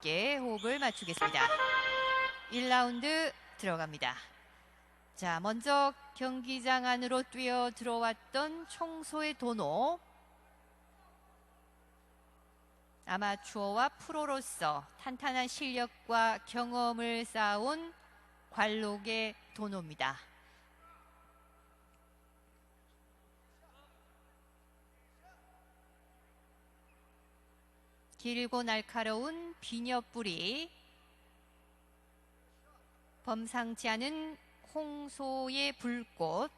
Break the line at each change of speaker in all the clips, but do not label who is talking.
깊게 호흡을 맞추겠습니다. 1라운드 들어갑니다. 자, 먼저 경기장 안으로 뛰어 들어왔던 청소의 도노. 아마추어와 프로로서 탄탄한 실력과 경험을 쌓아온 관록의 도노입니다. 길고 날카로운 비녀뿌리, 범상치 않은 홍소의 불꽃,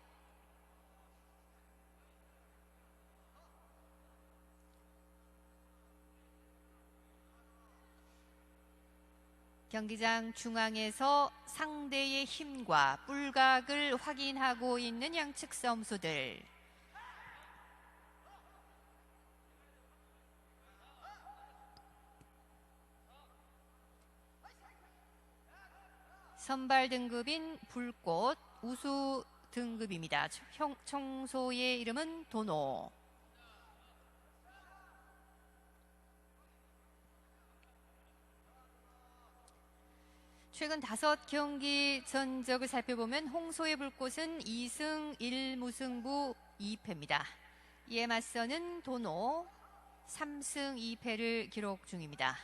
경기장 중앙에서 상대의 힘과 뿔각을 확인하고 있는 양측 선수들. 선발 등급인 불꽃, 우수 등급입니다. 청소의 이름은 도노. 최근 5경기 전적을 살펴보면 홍소의 불꽃은 2승 1무승부 2패입니다. 이에 맞서는 도노 3승 2패를 기록 중입니다.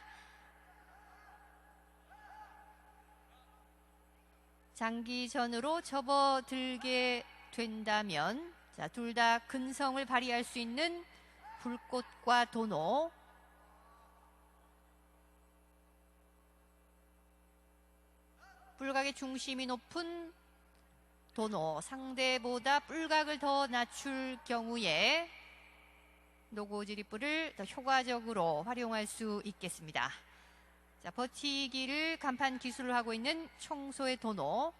장기전으로 접어들게 된다면 둘 다 근성을 발휘할 수 있는 불꽃과 도노. 뿔각의 중심이 높은 도노, 상대보다 뿔각을 더 낮출 경우에 노고지리뿔을 더 효과적으로 활용할 수 있겠습니다. 자, 버티기를 간판 기술을 하고 있는 청소의 도노.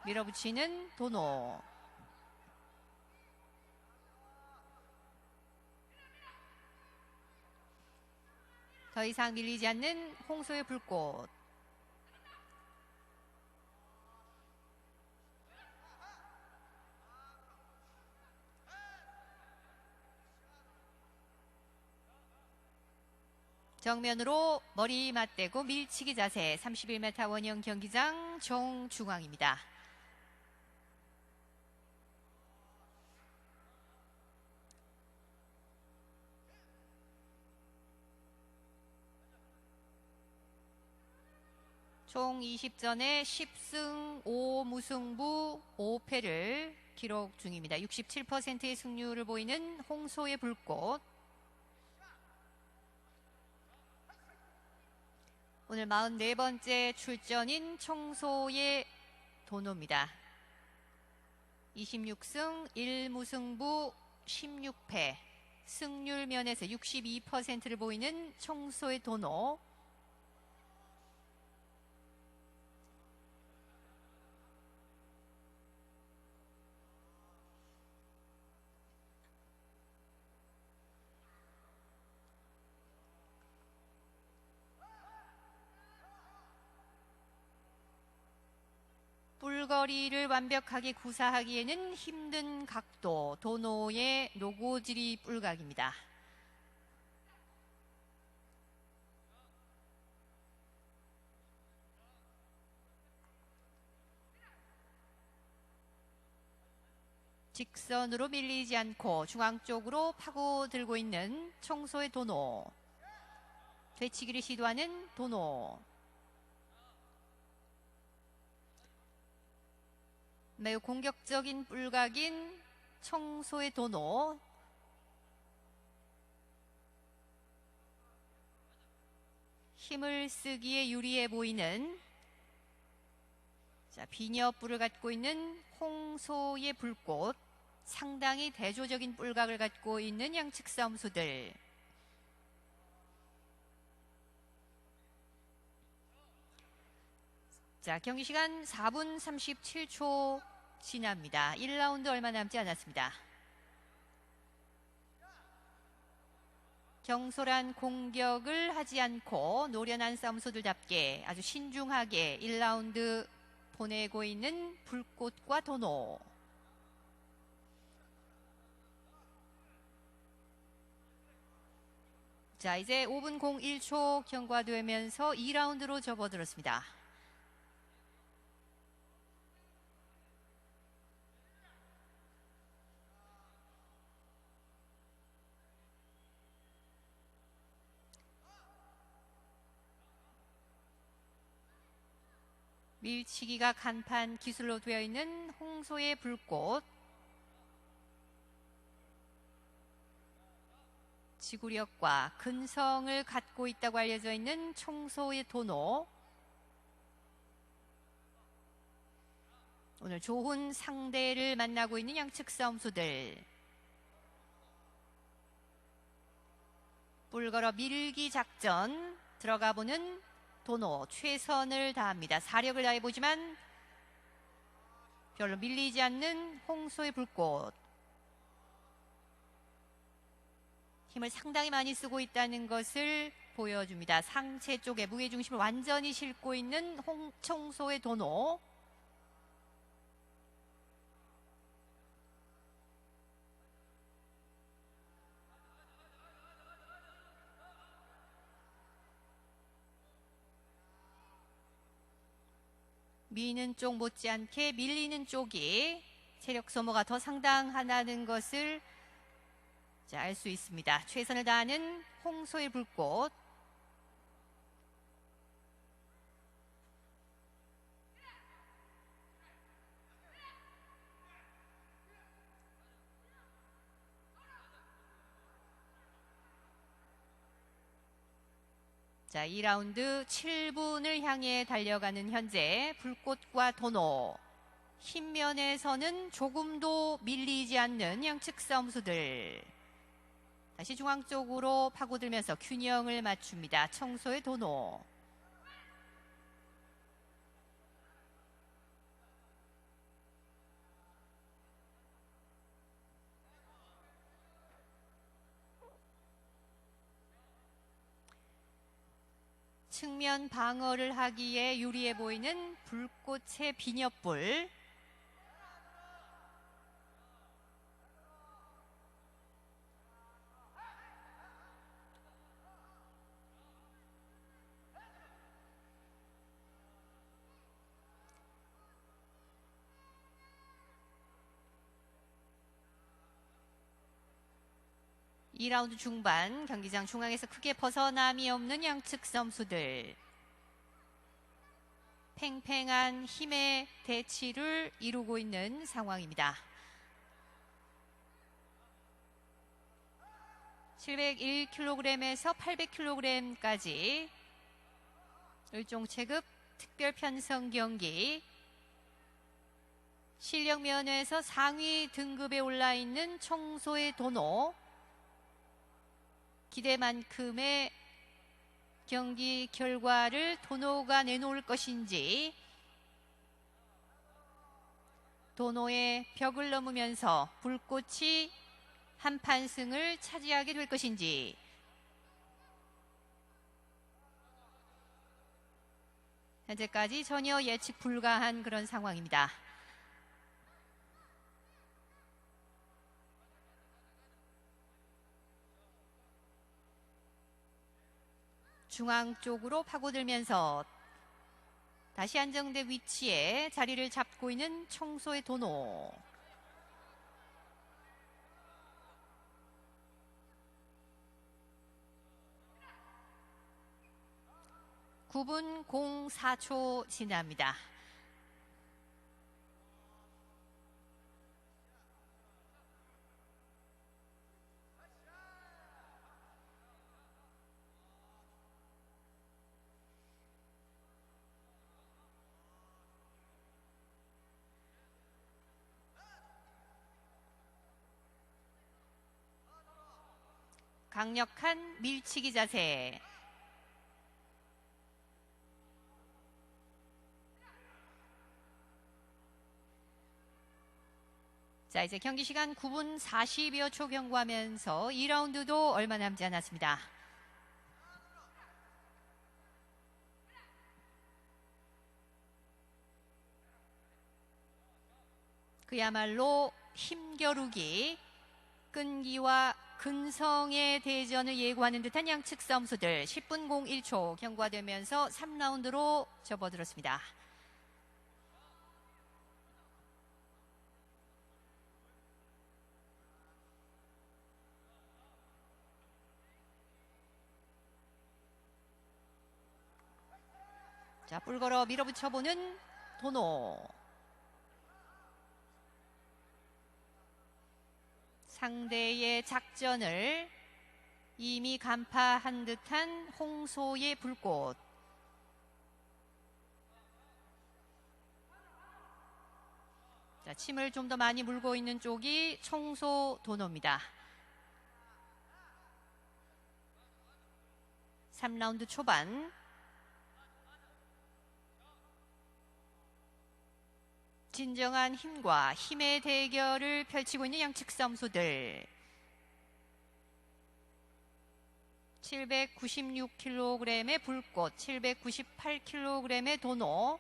밀어붙이는 도노. 더 이상 밀리지 않는 홍소의 불꽃. 정면으로 머리 맞대고 밀치기 자세. 31m 원형 경기장 정중앙입니다. 총 20전에 10승 5무승부 5패를 기록 중입니다. 67%의 승률을 보이는 홍소의 불꽃. 오늘 44번째 출전인 청소의 도노입니다. 26승 1무승부 16패, 승률 면에서 62%를 보이는 청소의 도노. 뿔거리를 완벽하게 구사하기에는 힘든 각도, 도노의 노고지리 뿔각입니다. 직선으로 밀리지 않고 중앙 쪽으로 파고들고 있는 청소의 도노. 되치기를 시도하는 도노. 매우 공격적인 뿔각인 청소의 도노. 힘을 쓰기에 유리해 보이는 비녀뿔을 갖고 있는 홍소의 불꽃. 상당히 대조적인 뿔각을 갖고 있는 양측 선수들. 자, 경기 시간 4분 37초 지납니다. 1라운드 얼마 남지 않았습니다. 경솔한 공격을 하지 않고 노련한 선수들답게 아주 신중하게 1라운드 보내고 있는 불꽃과 도노. 자, 이제 5분 01초 경과되면서 2라운드로 접어들었습니다. 밀치기가 간판 기술로 되어 있는 홍소의 불꽃. 지구력과 근성을 갖고 있다고 알려져 있는 청소의 도노. 오늘 좋은 상대를 만나고 있는 양측 싸움수들. 뿔걸어 밀기 작전 들어가 보는 도노. 최선을 다합니다. 사력을 다해보지만 별로 밀리지 않는 홍소의 불꽃. 힘을 상당히 많이 쓰고 있다는 것을 보여줍니다. 상체 쪽에 무게중심을 완전히 싣고 있는 청소의 도노. 미는 쪽 못지않게 밀리는 쪽이 체력 소모가 더 상당하다는 것을 알 수 있습니다. 최선을 다하는 홍소의 불꽃. 자, 2라운드 7분을 향해 달려가는 현재 불꽃과 도노. 힘면에서는 조금도 밀리지 않는 양측 싸움수들. 다시 중앙 쪽으로 파고들면서 균형을 맞춥니다. 청소의 도노. 측면 방어를 하기에 유리해 보이는 불꽃의 비녀불. (2라운드) 중반 경기장 중앙에서 크게 벗어남이 없는 양측 선수들. 팽팽한 힘의 대치를 이루고 있는 상황입니다. 701kg에서 800kg까지 일종 체급 특별 편성 경기. 실력 면에서 상위 등급에 올라 있는 청소의 도노. 기대만큼의 경기 결과를 도노가 내놓을 것인지, 도노의 벽을 넘으면서 불꽃이 한판승을 차지하게 될 것인지. 현재까지 전혀 예측 불가한 그런 상황입니다. 중앙 쪽으로 파고들면서 다시 안정된 위치에 자리를 잡고 있는 청소의 도노. (9분 04초) 지납니다. 강력한 밀치기 자세. 자, 이제 경기 시간 9분 40여 초 경과하면서 2라운드도 얼마 남지 않았습니다. 그야말로 힘겨루기, 끈기와 근성의 대전을 예고하는 듯한 양측 싸움수들 10분 01초 경과되면서 3라운드로 접어들었습니다. 자, 뿔걸어 밀어붙여보는 도노. 상대의 작전을 이미 간파한 듯한 홍소의 불꽃. 자, 침을 좀 더 많이 물고 있는 쪽이 청소 도노입니다. 3라운드 초반. 진정한 힘과 힘의 대결을 펼치고 있는 양측 싸움수들. 796kg의 불꽃, 798kg의 도노.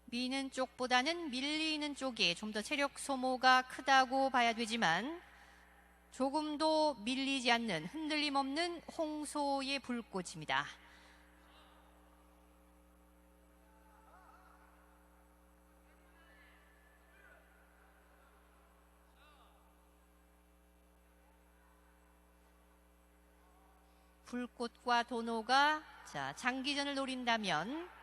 미는 쪽보다는 밀리는 쪽이 좀 더 체력 소모가 크다고 봐야 되지만 조금도 밀리지 않는 흔들림 없는 홍소의 불꽃입니다. 불꽃과 도노가 장기전을 노린다면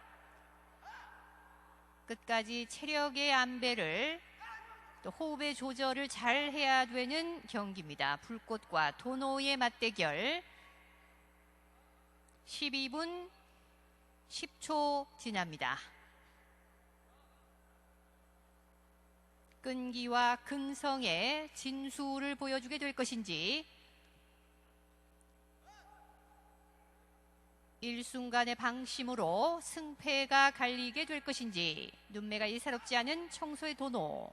끝까지 체력의 안배를 또 호흡의 조절을 잘 해야 되는 경기입니다. 불꽃과 도노의 맞대결. 12분 10초 지납니다. 끈기와 근성의 진수를 보여주게 될 것인지, 일순간의 방심으로 승패가 갈리게 될 것인지. 눈매가 예사롭지 않은 청소의 도노.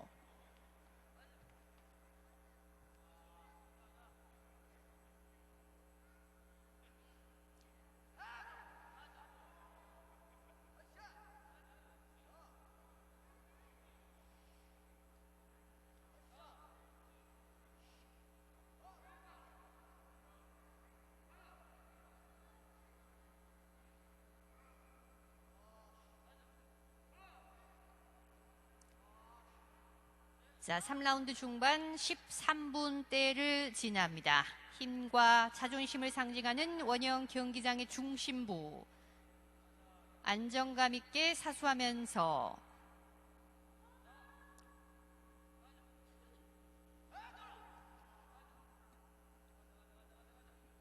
자, 3라운드 중반 13분대를 지납니다. 힘과 자존심을 상징하는 원형 경기장의 중심부. 안정감 있게 사수하면서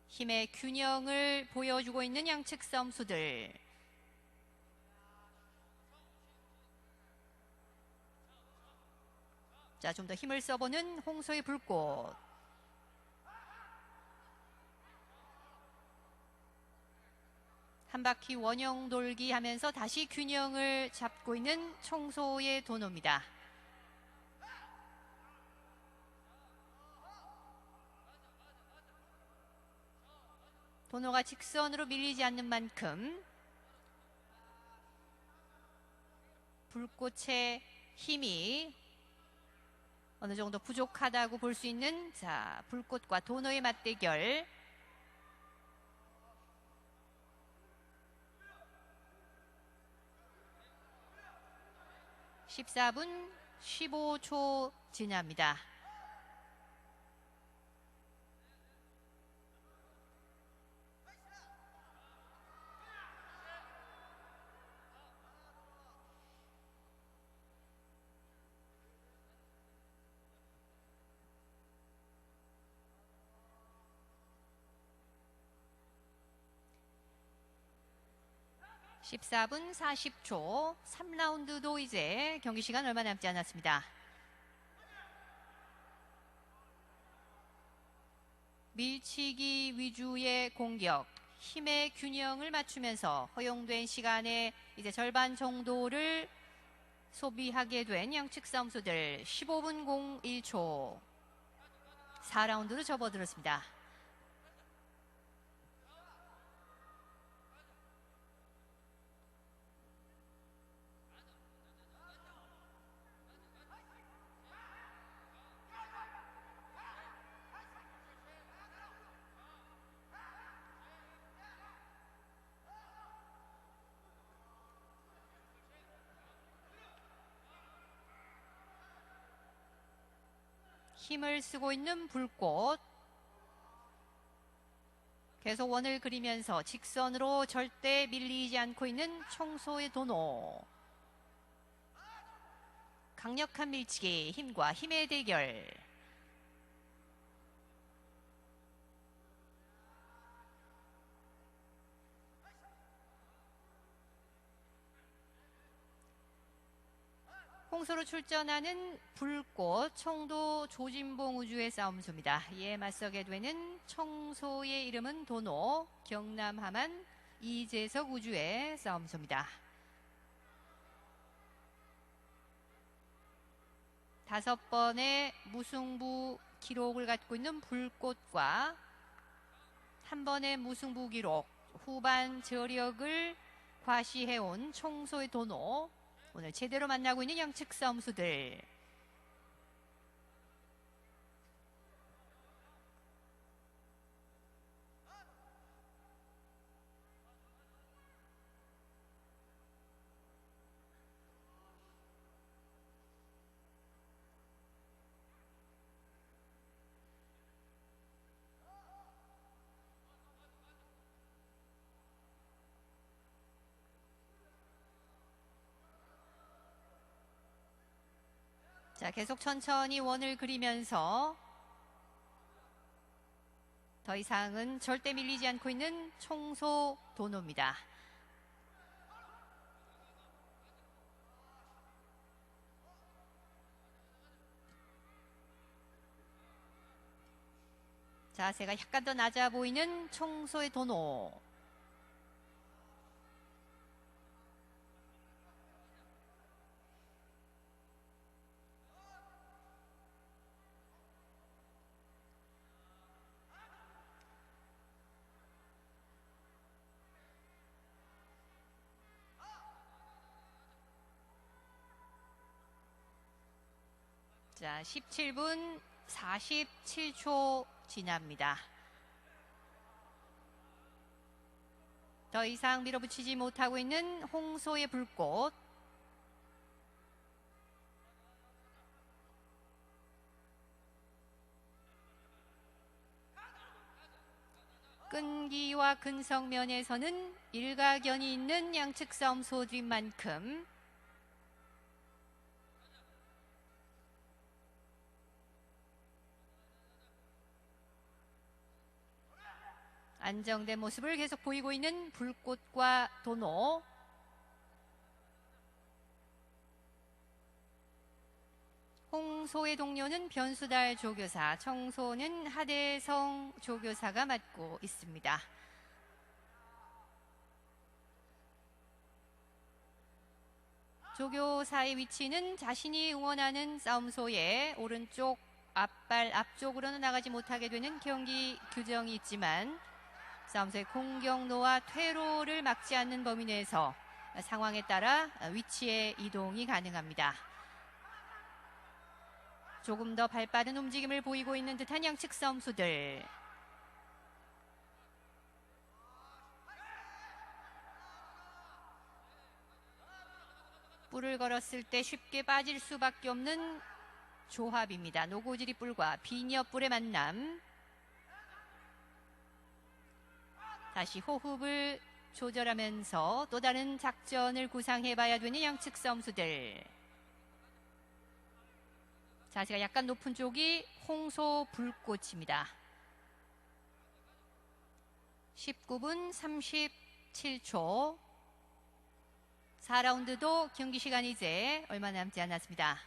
힘의 균형을 보여주고 있는 양측 싸움수들. 자, 좀 더 힘을 써보는 홍소의 불꽃. 한 바퀴 원형 돌기 하면서 다시 균형을 잡고 있는 청소의 도노입니다. 도노가 직선으로 밀리지 않는 만큼 불꽃의 힘이 어느 정도 부족하다고 볼 수 있는 불꽃과 도노의 맞대결. (14분 15초) 지납니다. (14분 40초) 3라운드도 이제 경기 시간 얼마 남지 않았습니다. 밀치기 위주의 공격, 힘의 균형을 맞추면서 허용된 시간의 이제 절반 정도를 소비하게 된 양측 싸움수들 15분 01초 4라운드로 접어들었습니다. 힘을 쓰고 있는 불꽃. 계속 원을 그리면서 직선으로 절대 밀리지 않고 있는 청소의 도노. 강력한 밀치기, 힘과 힘의 대결. 홍소로 출전하는 불꽃, 청도 조진봉 우주의 싸움수입니다. 이에 맞서게 되는 청소의 이름은 도노, 경남 함안 이재석 우주의 싸움수입니다. 5번의 무승부 기록을 갖고 있는 불꽃과 한 번의 무승부 기록, 후반 저력을 과시해온 청소의 도노, 오늘 제대로 만나고 있는 양측 싸움수들. 자, 계속 천천히 원을 그리면서 더 이상은 절대 밀리지 않고 있는 청소 도노입니다. 자세가 약간 더 낮아 보이는 청소의 도노. 자, 17분 47초 지납니다. 더 이상 밀어붙이지 못하고 있는 홍소의 불꽃. 끈기와 근성면에서는 일가견이 있는 양측 싸움소들인 만큼 안정된 모습을 계속 보이고 있는 불꽃과 도노. 홍소의 동료는 변수달 조교사, 청소는 하대성 조교사가 맡고 있습니다. 조교사의 위치는 자신이 응원하는 싸움소의 오른쪽 앞발 앞쪽으로는 나가지 못하게 되는 경기 규정이 있지만 싸움소의 공격로와 퇴로를 막지 않는 범위 내에서 상황에 따라 위치의 이동이 가능합니다. 조금 더 발빠른 움직임을 보이고 있는 듯한 양측 싸움수들. 뿔을 걸었을 때 쉽게 빠질 수밖에 없는 조합입니다. 노고지리 뿔과 비니어 뿔의 만남. 다시 호흡을 조절하면서 또 다른 작전을 구상해봐야 되는 양측 싸움수들. 자세가 약간 높은 쪽이 홍소 불꽃입니다. 19분 37초. 4라운드도 경기 시간이 이제 얼마 남지 않았습니다.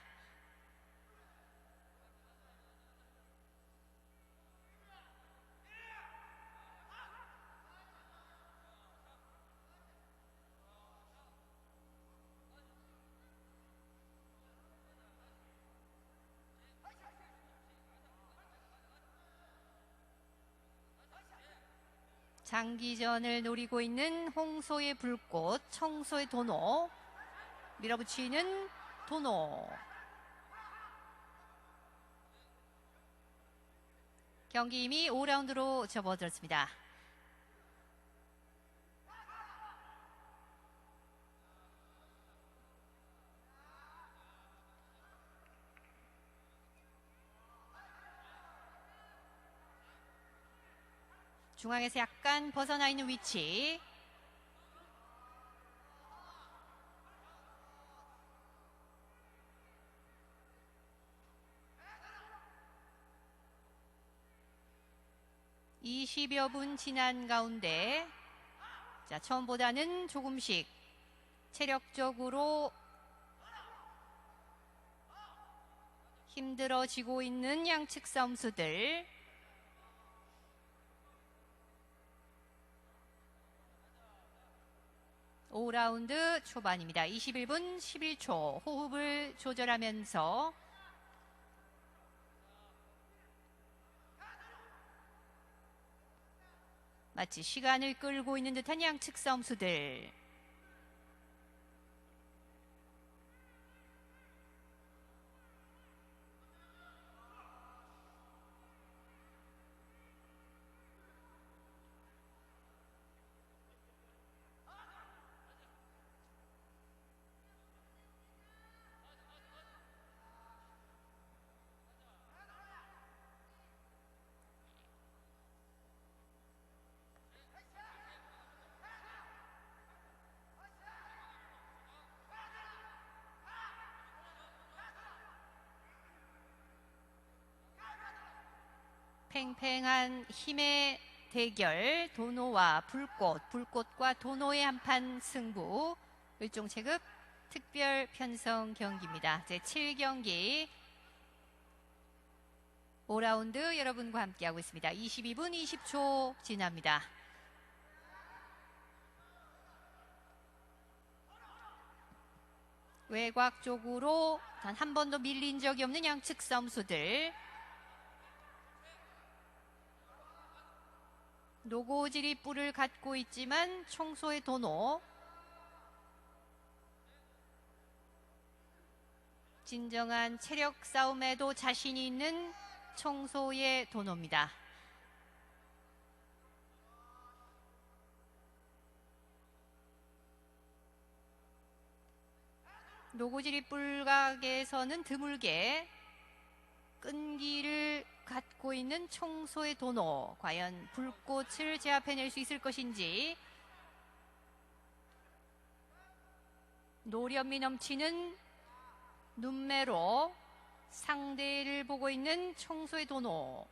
장기전을 노리고 있는 홍소의 불꽃, 청소의 도노. 밀어붙이는 도노. 경기 이미 5라운드로 접어들었습니다. 중앙에서 약간 벗어나 있는 위치. (20여 분) 지난 가운데 자, 처음보다는 조금씩 체력적으로 힘들어지고 있는 양측 싸움수들. (5라운드) 초반입니다. 21분 11초. 호흡을 조절하면서 마치 시간을 끌고 있는 듯한 양측 싸움수들. 팽팽한 힘의 대결, 도노와 불꽃, 불꽃과 도노의 한판 승부. 일종 체급 특별 편성 경기입니다. 제7경기 5라운드 여러분과 함께하고 있습니다. 22분 20초 지납니다. 외곽 쪽으로 단 한 번도 밀린 적이 없는 양측 싸움수들. 노고지리 뿔을 갖고 있지만 청소의 도노. 진정한 체력 싸움에도 자신이 있는 청소의 도노입니다. 노고지리 뿔각에서는 드물게 끈기를 갖고 있는 청소의 도노. 과연 불꽃을 제압해낼 수 있을 것인지. 노련미 넘치는 눈매로 상대를 보고 있는 청소의 도노.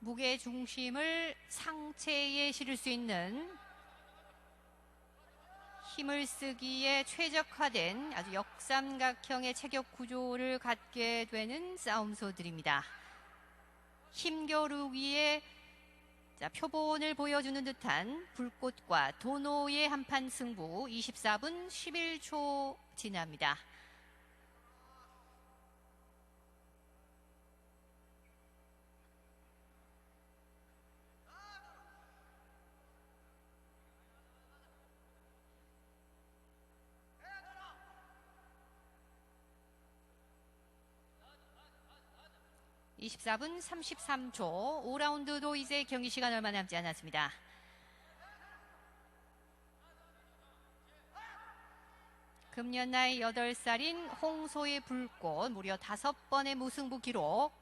무게 중심을 상체에 실을 수 있는 힘을 쓰기에 최적화된 아주 역삼각형의 체격 구조를 갖게 되는 싸움소들입니다. 힘겨루기에 표본을 보여주는 듯한 불꽃과 도노의 한판 승부. 24분 11초 지납니다. (24분 33초) 5라운드도 이제 경기 시간 얼마 남지 않았습니다. 금년 나이 8살인 홍소의 불꽃, 무려 5번의 무승부 기록.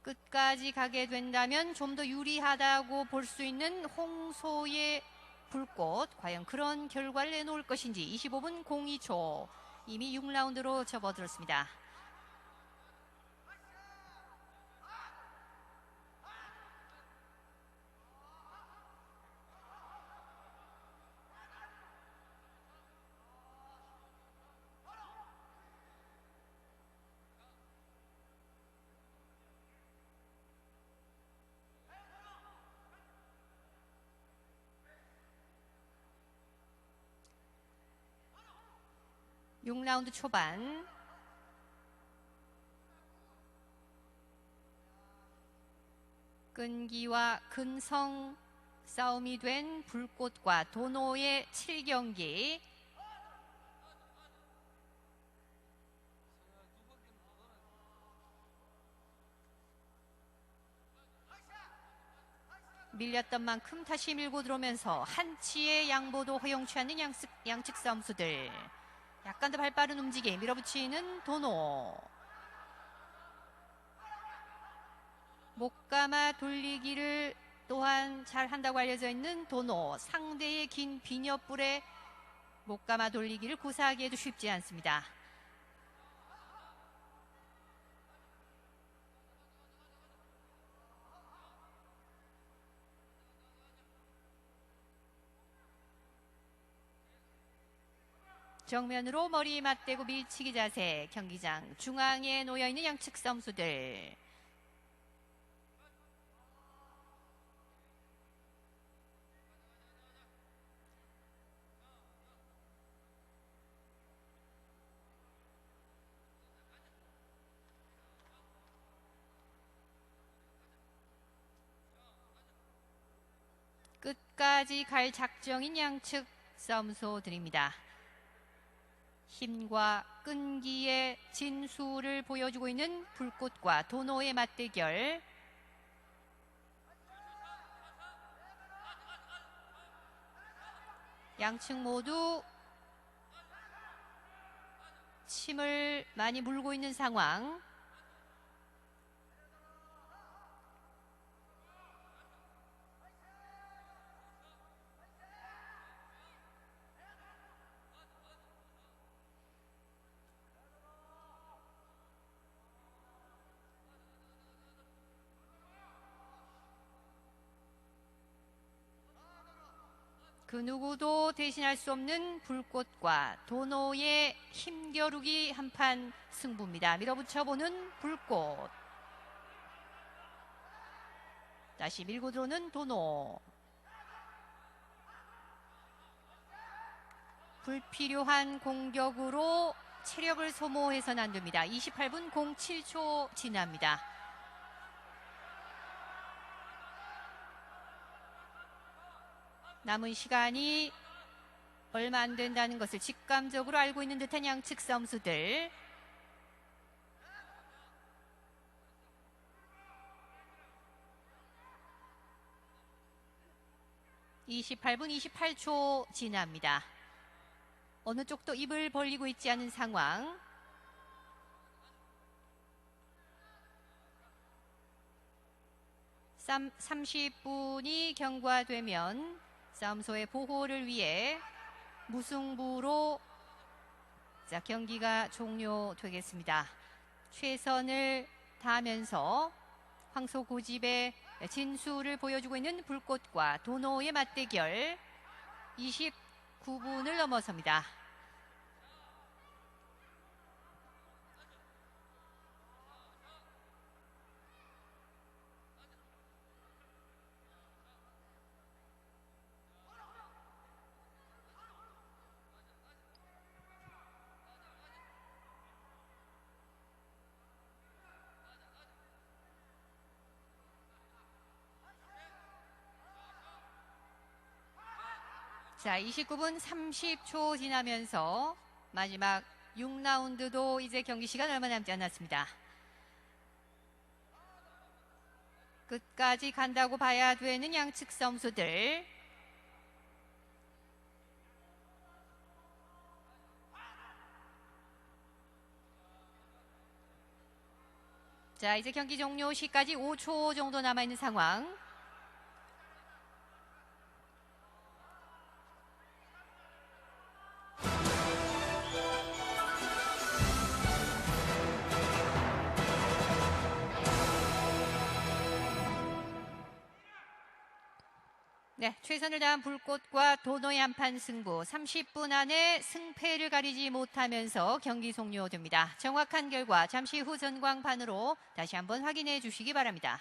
끝까지 가게 된다면 좀 더 유리하다고 볼 수 있는 홍소의 불꽃. 과연 그런 결과를 내놓을 것인지. 25분 02초. 이미 6라운드로 접어들었습니다. 6라운드 초반. 끈기와 근성 싸움이 된 불꽃과 도노의 7경기. 밀렸던 만큼 다시 밀고 들어오면서 한치의 양보도 허용치 않는 양측 싸움수들. 약간 더 발빠른 움직임 밀어붙이는 도노. 목 감아 돌리기를 또한 잘한다고 알려져 있는 도노. 상대의 긴 비녀뿔에 목 감아 돌리기를 구사하기에도 쉽지 않습니다. 정면으로 머리 맞대고 밀치기 자세. 경기장 중앙에 놓여있는 양측 싸움수들. 끝까지 갈 작정인 양측 싸움소들입니다. 힘과 끈기의 진수를 보여주고 있는 불꽃과 도노의 맞대결. 양측 모두 침을 많이 물고 있는 상황. 그 누구도 대신할 수 없는 불꽃과 도노의 힘겨루기 한판 승부입니다. 밀어붙여보는 불꽃. 다시 밀고 들어오는 도노. 불필요한 공격으로 체력을 소모해서는 안 됩니다. 28분 07초 지납니다. 남은 시간이 얼마 안 된다는 것을 직감적으로 알고 있는 듯한 양측 싸움수들. (28분 28초) 지납니다. 어느 쪽도 입을 벌리고 있지 않은 상황. (30분이) 경과되면 싸움소의 보호를 위해 무승부로 경기가 종료되겠습니다. 최선을 다하면서 황소 고집의 진수를 보여주고 있는 불꽃과 도노의 맞대결. 29분을 넘어섭니다. 자, 29분 30초 지나면서 마지막 6라운드도 이제 경기 시간 얼마 남지 않았습니다. 끝까지 간다고 봐야 되는 양측 싸움수들. 자, 이제 경기 종료 시까지 5초 정도 남아있는 상황. 네, 최선을 다한 불꽃과 도노의 한판 승부. 30분 안에 승패를 가리지 못하면서 경기 종료됩니다. 정확한 결과 잠시 후 전광판으로 다시 한번 확인해 주시기 바랍니다.